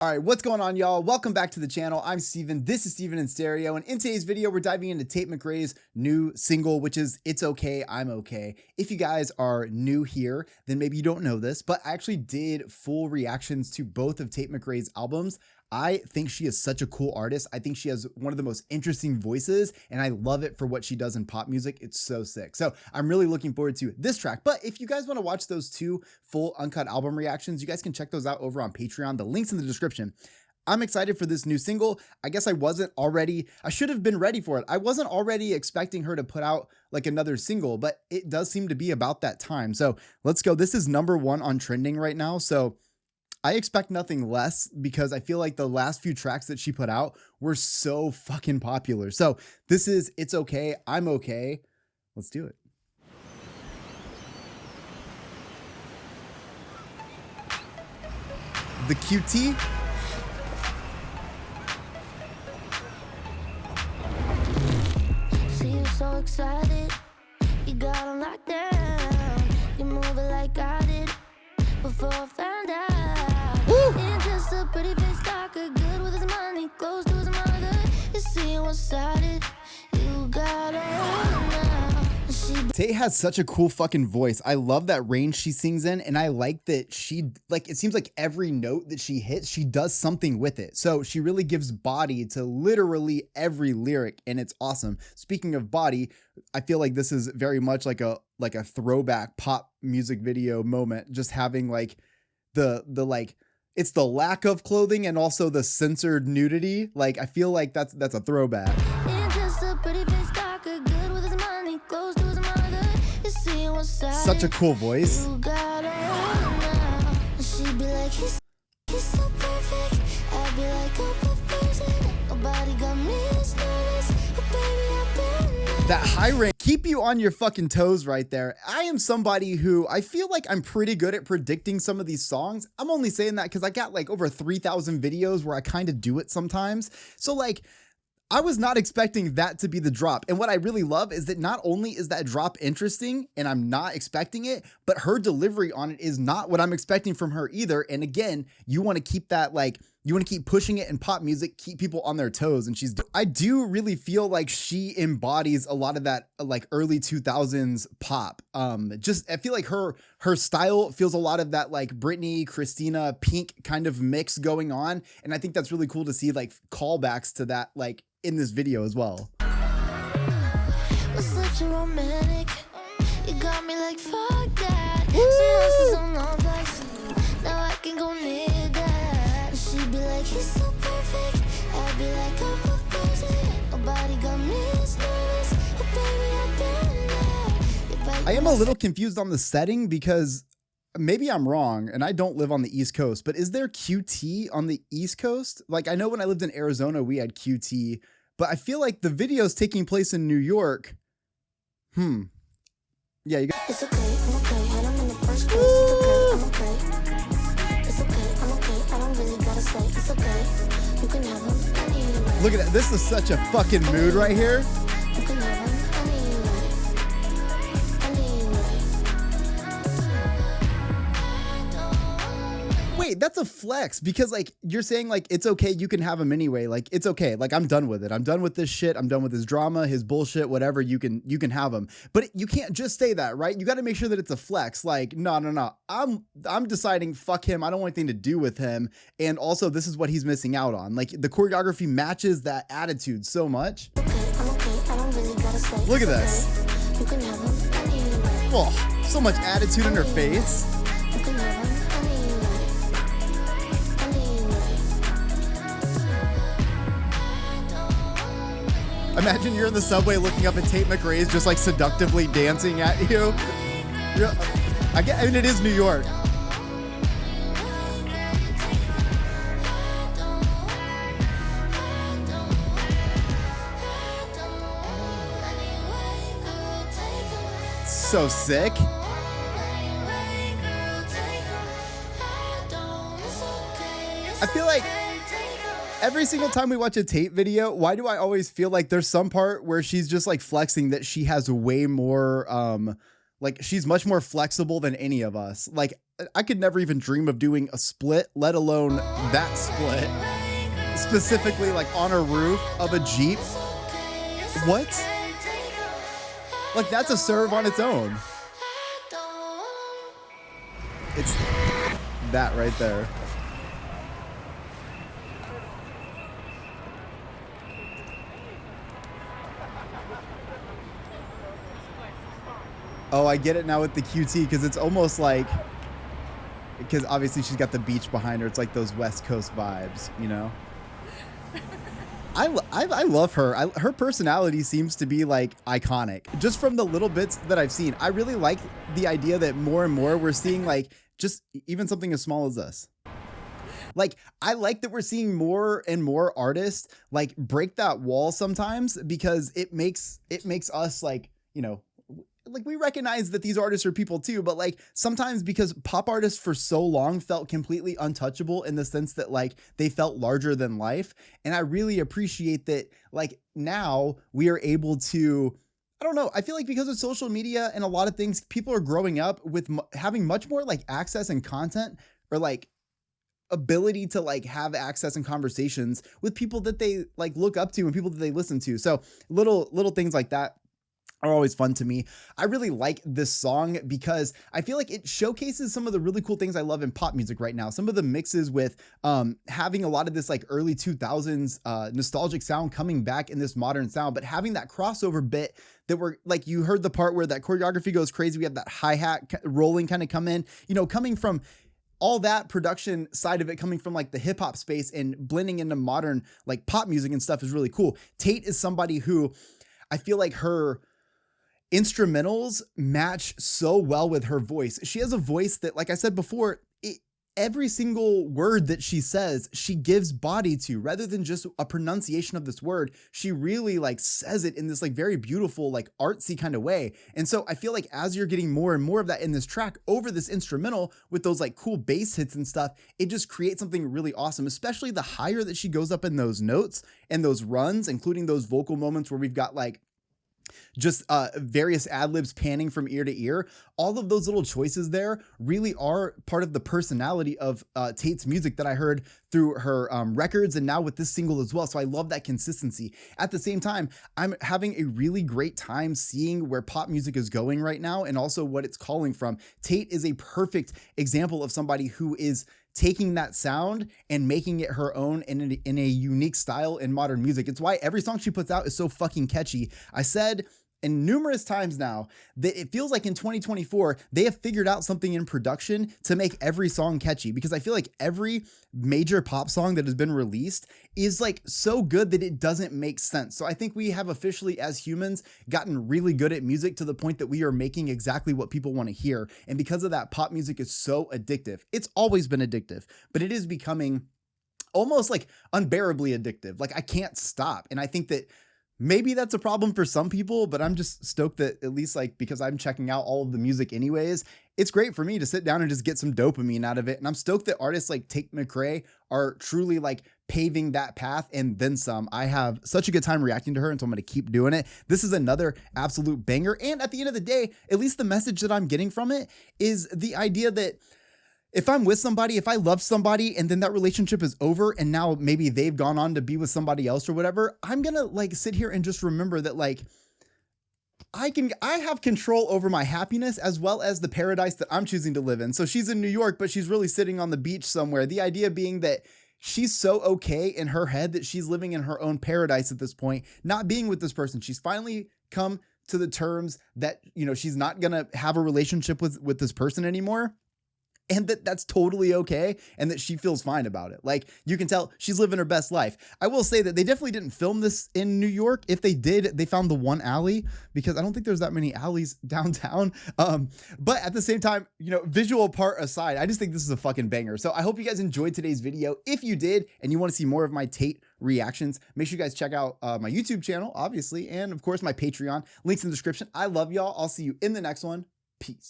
All right, what's going on, y'all? Welcome back to the channel. I'm Steven. This is Steven in Stereo. And in today's video, we're diving into Tate McRae's new single, which is It's Okay, I'm Okay. If you guys are new here, then maybe you don't know this, but I actually did full reactions to both of Tate McRae's albums. I think she is such a cool artist. I think she has one of the most interesting voices, and I love it for what she does in pop music. It's so sick. So I'm really looking forward to this track. But if you guys want to watch those two full uncut album reactions, you guys can check those out over on Patreon. The link's in the description. I'm excited for this new single. I guess I should have been ready for it. I wasn't already expecting her to put out like another single, but it does seem to be about that time. So let's go. This is #1 on trending right now. So I expect nothing less because I feel like the last few tracks that she put out were so fucking popular. So this is It's Okay, I'm Okay. Let's do it. The QT. See you so excited, you got on lockdown. You move it like I did before I found out. Ain't just a pretty face talker, good with his money, close to his mother. You see one-sided, you got all now. Tate has such a cool fucking voice. I love that range she sings in, and I like that it seems like every note that she hits, she does something with it. So she really gives body to literally every lyric, and it's awesome. Speaking of body, I feel like this is very much like a throwback pop music video moment, just having like it's the lack of clothing and also the censored nudity. Like, I feel like that's a throwback. Such a cool voice. That high range keep you on your fucking toes right there. I am somebody who I feel like I'm pretty good at predicting some of these songs. I'm only saying that because I got like over 3,000 videos where I kind of do it sometimes. So like, I was not expecting that to be the drop. And what I really love is that not only is that drop interesting and I'm not expecting it, but her delivery on it is not what I'm expecting from her either. And again, you want to keep that you want to keep pushing it in pop music, keep people on their toes. And I do really feel like she embodies a lot of that like early 2000s pop. I feel like her style feels a lot of that like Britney, Christina, Pink kind of mix going on. And I think that's really cool to see like callbacks to that like in this video as well. Was such a romantic, you got me like fuck that. Now I can go near that. She'd be like, he's so perfect. I'd be like, I'm perfect. Nobody got me as nervous. Oh baby, I've been there. I am a little confused on the setting because maybe I'm wrong and I don't live on the East Coast, but is there QT on the East Coast? Like, I know when I lived in Arizona, we had QT, but I feel like the video's taking place in New York. Yeah, you got. It's okay, I'm okay, and I'm in the first place. It's okay, I'm okay. It's okay, I'm okay. I don't really gotta say it's okay. You can have them anyway. Look at that. This is such a fucking mood right here. You can have them Wait, that's a flex because like you're saying like it's okay, you can have him anyway. Like it's okay. Like I'm done with it. I'm done with this shit. I'm done with his drama, his bullshit, whatever. You can have him. But you can't just say that, right? You got to make sure that it's a flex. Like no. I'm deciding fuck him. I don't want anything to do with him. And also this is what he's missing out on. Like the choreography matches that attitude so much. I'm okay. I don't really gotta say. Look at this. You can have them anyway. Oh, so much attitude in her face. You can have them anyway. Imagine you're in the subway looking up at Tate McRae's just like seductively dancing at you. I mean, it is New York. So sick. I feel like every single time we watch a Tate video, why do I always feel like there's some part where she's just like flexing that she has way more, like she's much more flexible than any of us. Like I could never even dream of doing a split, let alone that split, specifically like on a roof of a Jeep. What? Like, that's a serve on its own. It's that right there. Oh, I get it now with the QT, because it's almost like, because obviously she's got the beach behind her. It's like those West Coast vibes, you know? I love her. Her personality seems to be like iconic. Just from the little bits that I've seen, I really like the idea that more and more we're seeing like just even something as small as this. Like, I like that we're seeing more and more artists like break that wall sometimes, because it makes us like, you know, like we recognize that these artists are people too, but like sometimes because pop artists for so long felt completely untouchable in the sense that like they felt larger than life. And I really appreciate that like now we are able to, I don't know, I feel like because of social media and a lot of things, people are growing up with having much more like access and content, or like ability to like have access and conversations with people that they like look up to and people that they listen to. So little things like that are always fun to me. I really like this song because I feel like it showcases some of the really cool things I love in pop music right now. Some of the mixes with having a lot of this like early 2000s nostalgic sound coming back in this modern sound, but having that crossover bit that we're like, you heard the part where that choreography goes crazy. We have that hi-hat rolling kind of come in, you know, coming from all that production side of it, coming from like the hip hop space and blending into modern like pop music and stuff is really cool. Tate is somebody who I feel like her instrumentals match so well with her voice. She has a voice that, like I said before, every single word that she says, she gives body to, rather than just a pronunciation of this word. She really like says it in this like very beautiful, like artsy kind of way. And so I feel like as you're getting more and more of that in this track over this instrumental with those like cool bass hits and stuff, it just creates something really awesome, especially the higher that she goes up in those notes and those runs, including those vocal moments where we've got like just various ad-libs panning from ear to ear. All of those little choices there really are part of the personality of Tate's music that I heard through her records and now with this single as well. So I love that consistency. At the same time, I'm having a really great time seeing where pop music is going right now and also what it's calling from. Tate is a perfect example of somebody who is taking that sound and making it her own in a unique style in modern music. It's why every song she puts out is so fucking catchy. I said and numerous times now that it feels like in 2024, they have figured out something in production to make every song catchy, because I feel like every major pop song that has been released is like so good that it doesn't make sense. So I think we have officially as humans gotten really good at music to the point that we are making exactly what people want to hear. And because of that, pop music is so addictive. It's always been addictive, but it is becoming almost like unbearably addictive. Like I can't stop. And I think that maybe that's a problem for some people, but I'm just stoked that at least like, because I'm checking out all of the music anyways, it's great for me to sit down and just get some dopamine out of it. And I'm stoked that artists like Tate McRae are truly like paving that path and then some. I have such a good time reacting to her, and so I'm going to keep doing it. This is another absolute banger. And at the end of the day, at least the message that I'm getting from it is the idea that if I'm with somebody, if I love somebody and then that relationship is over and now maybe they've gone on to be with somebody else or whatever, I'm going to like sit here and just remember that like I have control over my happiness as well as the paradise that I'm choosing to live in. So she's in New York, but she's really sitting on the beach somewhere. The idea being that she's so okay in her head that she's living in her own paradise at this point, not being with this person. She's finally come to the terms that, you know, she's not going to have a relationship with this person anymore. And that's totally okay, and that she feels fine about it. Like, you can tell she's living her best life. I will say that they definitely didn't film this in New York. If they did, they found the one alley, because I don't think there's that many alleys downtown. But at the same time, you know, visual part aside, I just think this is a fucking banger. So I hope you guys enjoyed today's video. If you did, and you want to see more of my Tate reactions, make sure you guys check out my YouTube channel, obviously, and of course my Patreon. Links in the description. I love y'all. I'll see you in the next one. Peace.